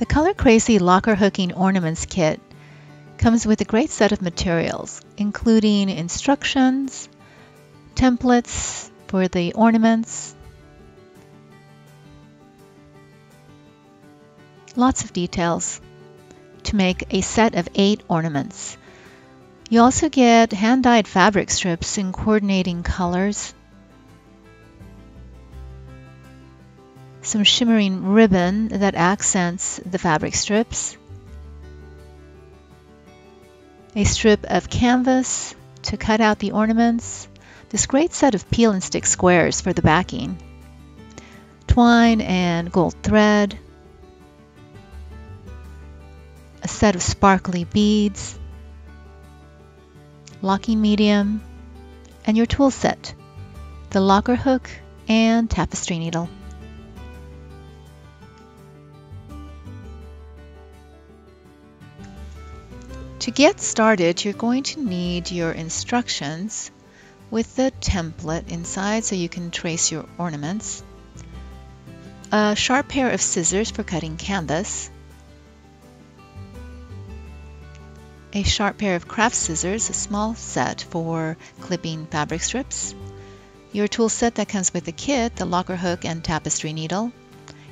The Color Crazy Locker Hooking Ornaments Kit comes with a great set of materials, including instructions, templates for the ornaments, lots of details to make a set of 8 ornaments. You also get hand-dyed fabric strips in coordinating colors, some shimmering ribbon that accents the fabric strips, a strip of canvas to cut out the ornaments, this great set of peel and stick squares for the backing, twine and gold thread, a set of sparkly beads, locking medium, and your tool set, the locker hook and tapestry needle. To get started, you're going to need your instructions with the template inside so you can trace your ornaments, a sharp pair of scissors for cutting canvas, a sharp pair of craft scissors, a small set for clipping fabric strips, your tool set that comes with the kit, the locker hook and tapestry needle,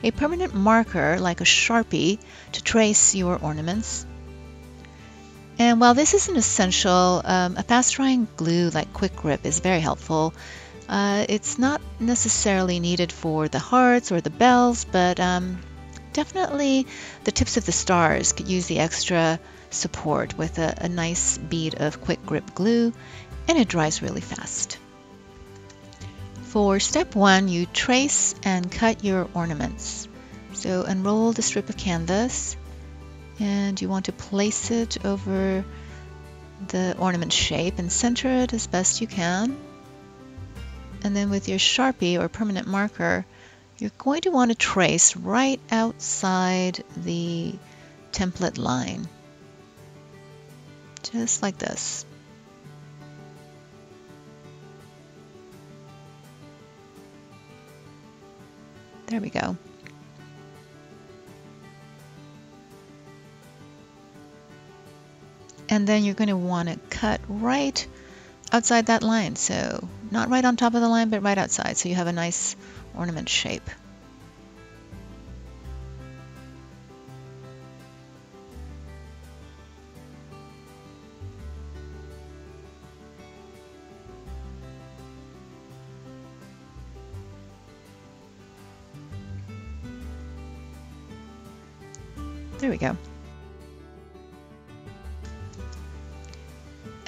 a permanent marker like a Sharpie to trace your ornaments. And while this isn't essential, a fast-drying glue like Quick Grip is very helpful. It's not necessarily needed for the hearts or the bells, but definitely the tips of the stars could use the extra support with a nice bead of Quick Grip glue, and it dries really fast. For step 1, you trace and cut your ornaments. So unroll the strip of canvas, and you want to place it over the ornament shape and center it as best you can. And then with your Sharpie or permanent marker, you're going to want to trace right outside the template line, just like this. There we go. And then you're going to want to cut right outside that line. So not right on top of the line, but right outside, so you have a nice ornament shape. There we go.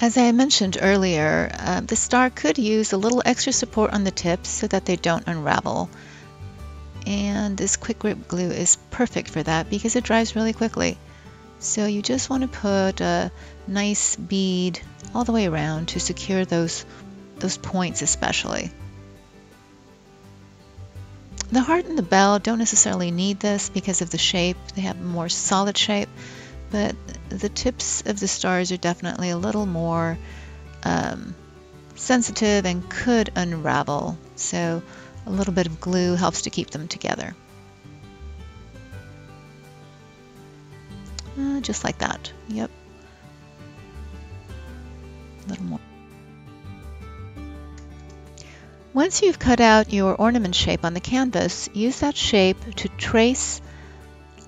As I mentioned earlier, the star could use a little extra support on the tips so that they don't unravel. And this Quick Grip glue is perfect for that because it dries really quickly. So you just want to put a nice bead all the way around to secure those points especially. The heart and the bell don't necessarily need this because of the shape. They have a more solid shape. But the tips of the stars are definitely a little more sensitive and could unravel. So a little bit of glue helps to keep them together. Just like that. Yep. A little more. Once you've cut out your ornament shape on the canvas, use that shape to trace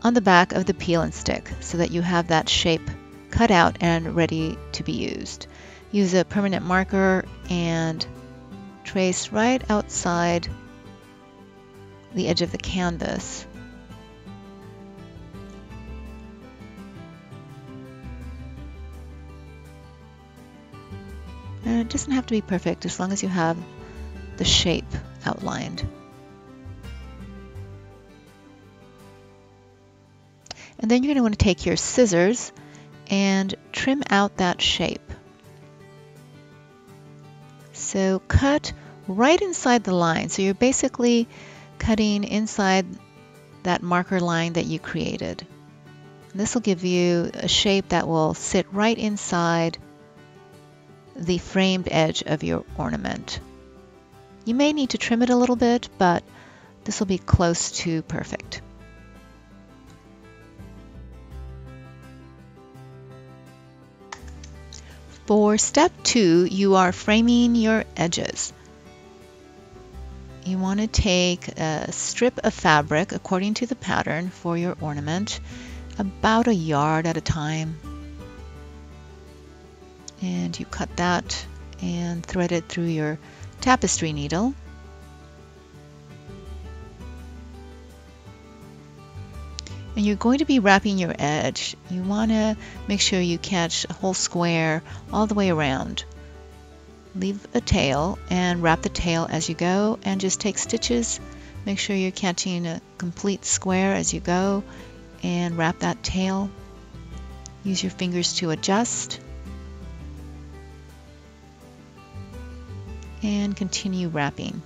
on the back of the peel and stick so that you have that shape cut out and ready to be used. Use a permanent marker and trace right outside the edge of the canvas. And it doesn't have to be perfect as long as you have the shape outlined. And then you're going to want to take your scissors and trim out that shape. So cut right inside the line. So you're basically cutting inside that marker line that you created. And this will give you a shape that will sit right inside the framed edge of your ornament. You may need to trim it a little bit, but this will be close to perfect. For step 2, you are framing your edges. You want to take a strip of fabric according to the pattern for your ornament, about a yard at a time. And you cut that and thread it through your tapestry needle. And you're going to be wrapping your edge. You want to make sure you catch a whole square all the way around. Leave a tail and wrap the tail as you go, and just take stitches. Make sure you're catching a complete square as you go and wrap that tail. Use your fingers to adjust and continue wrapping.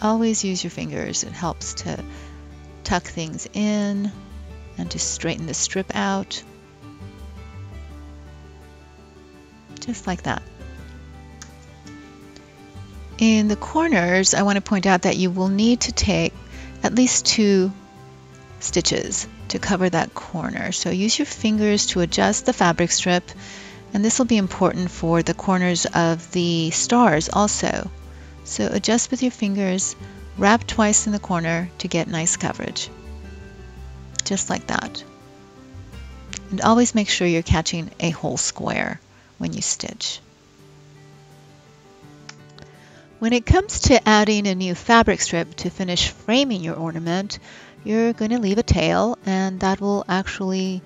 Always use your fingers. It helps to tuck things in and to straighten the strip out. Just like that. In the corners, I want to point out that you will need to take at least 2 stitches to cover that corner. So use your fingers to adjust the fabric strip, and this will be important for the corners of the stars also. So adjust with your fingers, wrap twice in the corner to get nice coverage. Just like that. And always make sure you're catching a whole square when you stitch. When it comes to adding a new fabric strip to finish framing your ornament, you're going to leave a tail, and that will actually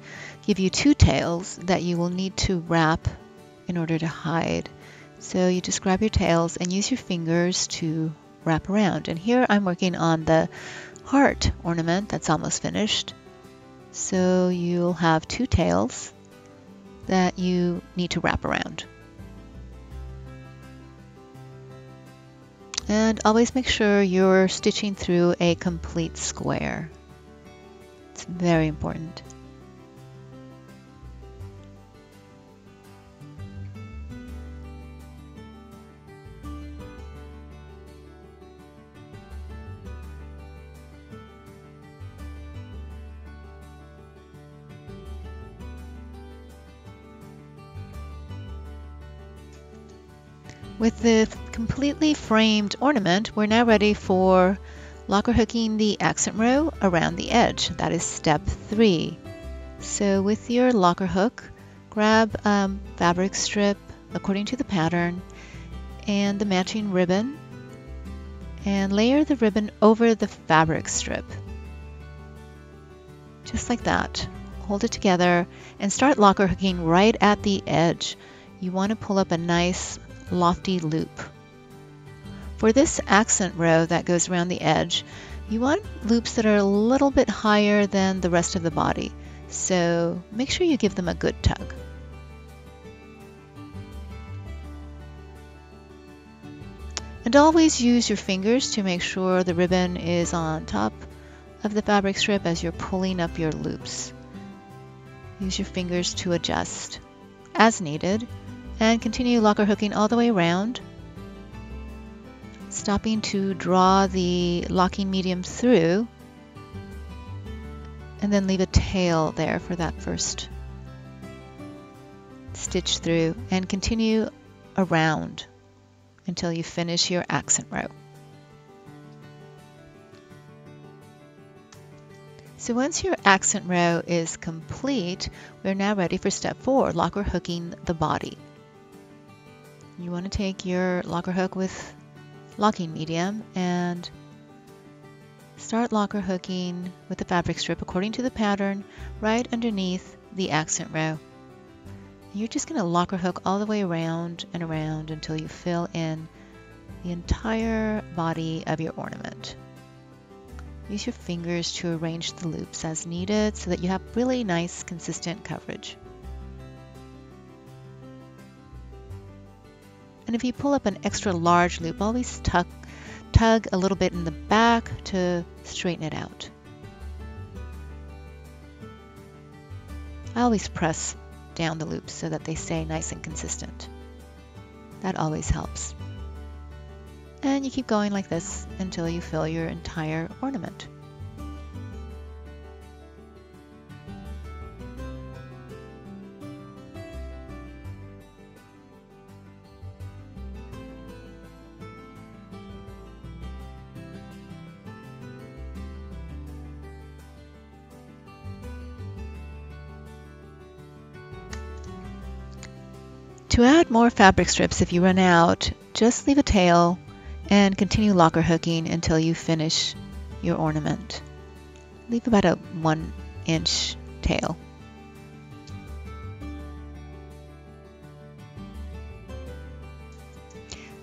give you 2 tails that you will need to wrap in order to hide. So you just grab your tails and use your fingers to wrap around. And here I'm working on the heart ornament that's almost finished. So you'll have 2 tails that you need to wrap around. And always make sure you're stitching through a complete square. It's very important. With the completely framed ornament, we're now ready for locker hooking the accent row around the edge. That is step 3. So with your locker hook, grab fabric strip according to the pattern and the matching ribbon, and layer the ribbon over the fabric strip. Just like that. Hold it together and start locker hooking right at the edge. You want to pull up a nice lofty loop. For this accent row that goes around the edge, you want loops that are a little bit higher than the rest of the body, so make sure you give them a good tug. And always use your fingers to make sure the ribbon is on top of the fabric strip as you're pulling up your loops. Use your fingers to adjust as needed. And continue locker hooking all the way around, stopping to draw the locking medium through, and then leave a tail there for that first stitch through, and continue around until you finish your accent row. So once your accent row is complete, we're now ready for step 4, locker hooking the body. You want to take your locker hook with locking medium and start locker hooking with the fabric strip according to the pattern right underneath the accent row. You're just going to locker hook all the way around and around until you fill in the entire body of your ornament. Use your fingers to arrange the loops as needed so that you have really nice consistent coverage. And if you pull up an extra large loop, always tug a little bit in the back to straighten it out. I always press down the loops so that they stay nice and consistent. That always helps. And you keep going like this until you fill your entire ornament. To add more fabric strips if you run out, just leave a tail and continue locker hooking until you finish your ornament. Leave about a 1-inch tail.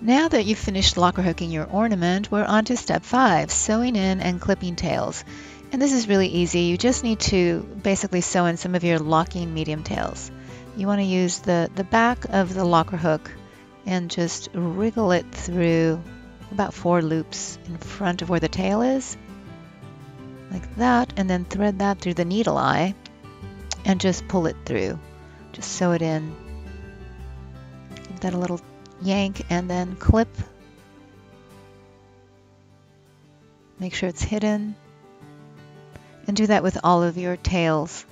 Now that you've finished locker hooking your ornament, we're on to step 5, sewing in and clipping tails. And this is really easy. You just need to basically sew in some of your locking medium tails. You want to use the back of the locker hook and just wriggle it through about 4 loops in front of where the tail is, like that, and then thread that through the needle eye and just pull it through. Just sew it in. Give that a little yank and then clip. Make sure it's hidden. And do that with all of your tails.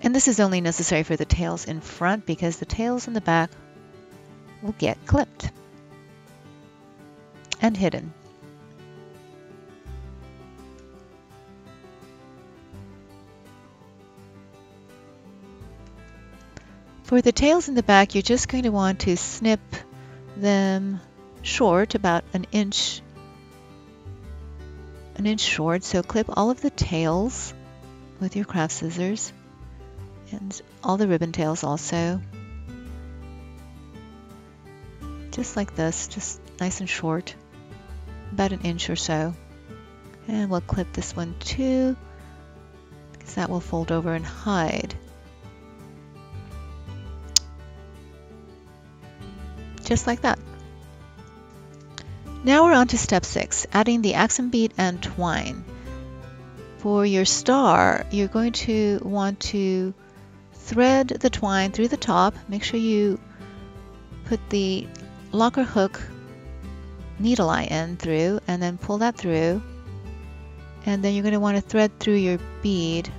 And this is only necessary for the tails in front because the tails in the back will get clipped and hidden. For the tails in the back, you're just going to want to snip them short, about an inch short. So clip all of the tails with your craft scissors and all the ribbon tails also. Just like this, just nice and short, about an inch or so. And we'll clip this one too, because that will fold over and hide. Just like that. Now we're on to step 6, adding the accent bead and twine. For your star, you're going to want to thread the twine through the top. Make sure you put the locker hook needle eye end through and then pull that through. And then you're going to want to thread through your bead.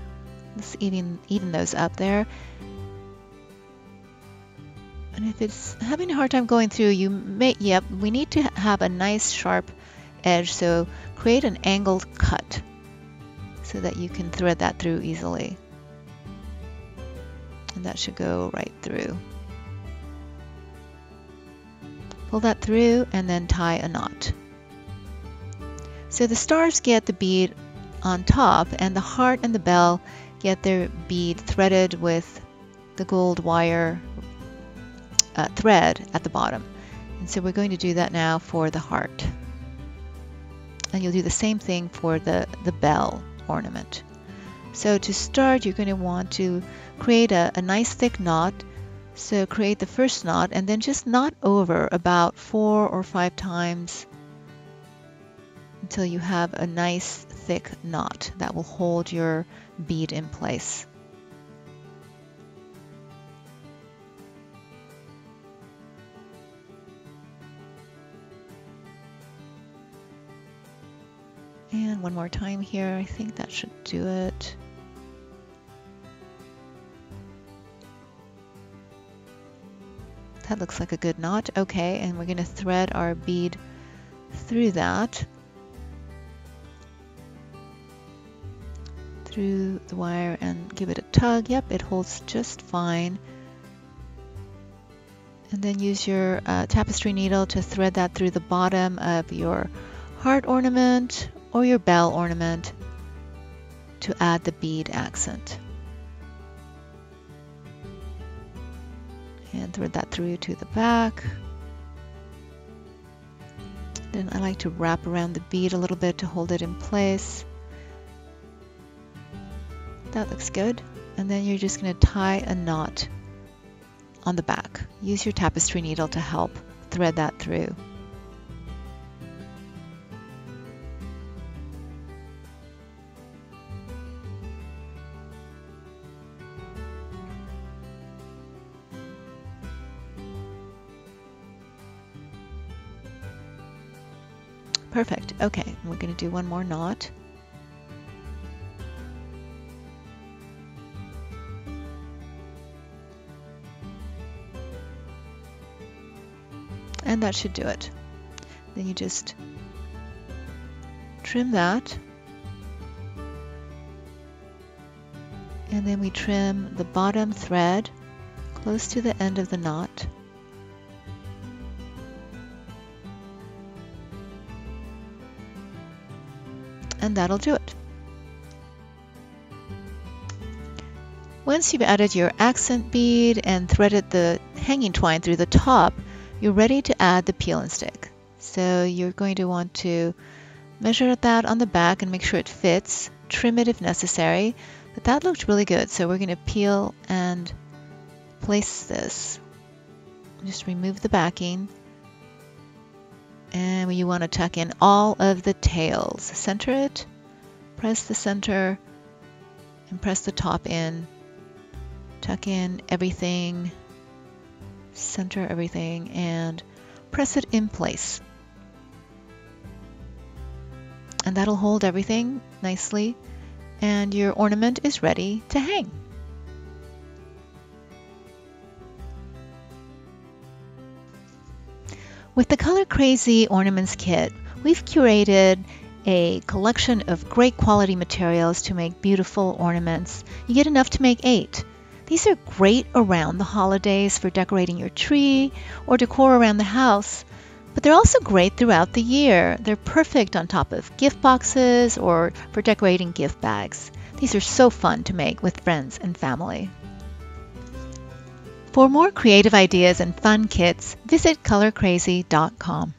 Let's even those up there. And if it's having a hard time going through, you may, we need to have a nice sharp edge, so create an angled cut so that you can thread that through easily. And that should go right through. Pull that through and then tie a knot. So the stars get the bead on top, and the heart and the bell get their bead threaded with the gold wire thread at the bottom. And so we're going to do that now for the heart. And you'll do the same thing for the bell ornament. So to start, you're going to want to create a nice thick knot. So create the first knot and then just knot over about 4 or 5 times until you have a nice thick knot that will hold your bead in place. And one more time here, I think that should do it. That looks like a good knot. Okay, and we're going to thread our bead through that, through the wire, and give it a tug. Yep, it holds just fine. And then use your tapestry needle to thread that through the bottom of your heart ornament or your bell ornament to add the bead accent. And thread that through to the back. Then I like to wrap around the bead a little bit to hold it in place. That looks good. And then you're just going to tie a knot on the back. Use your tapestry needle to help thread that through. Perfect. Okay, we're going to do one more knot. And that should do it. Then you just trim that. And then we trim the bottom thread close to the end of the knot. And that'll do it. Once you've added your accent bead and threaded the hanging twine through the top, you're ready to add the peel and stick. So you're going to want to measure that on the back and make sure it fits. Trim it if necessary, but that looked really good. So we're going to peel and place this. Just remove the backing. And you want to tuck in all of the tails. Center it, press the center, and press the top in. Tuck in everything, center everything, and press it in place. And that'll hold everything nicely, and your ornament is ready to hang. With the Color Crazy Ornaments Kit, we've curated a collection of great quality materials to make beautiful ornaments. You get enough to make 8. These are great around the holidays for decorating your tree or decor around the house, but they're also great throughout the year. They're perfect on top of gift boxes or for decorating gift bags. These are so fun to make with friends and family. For more creative ideas and fun kits, visit colorcrazy.com.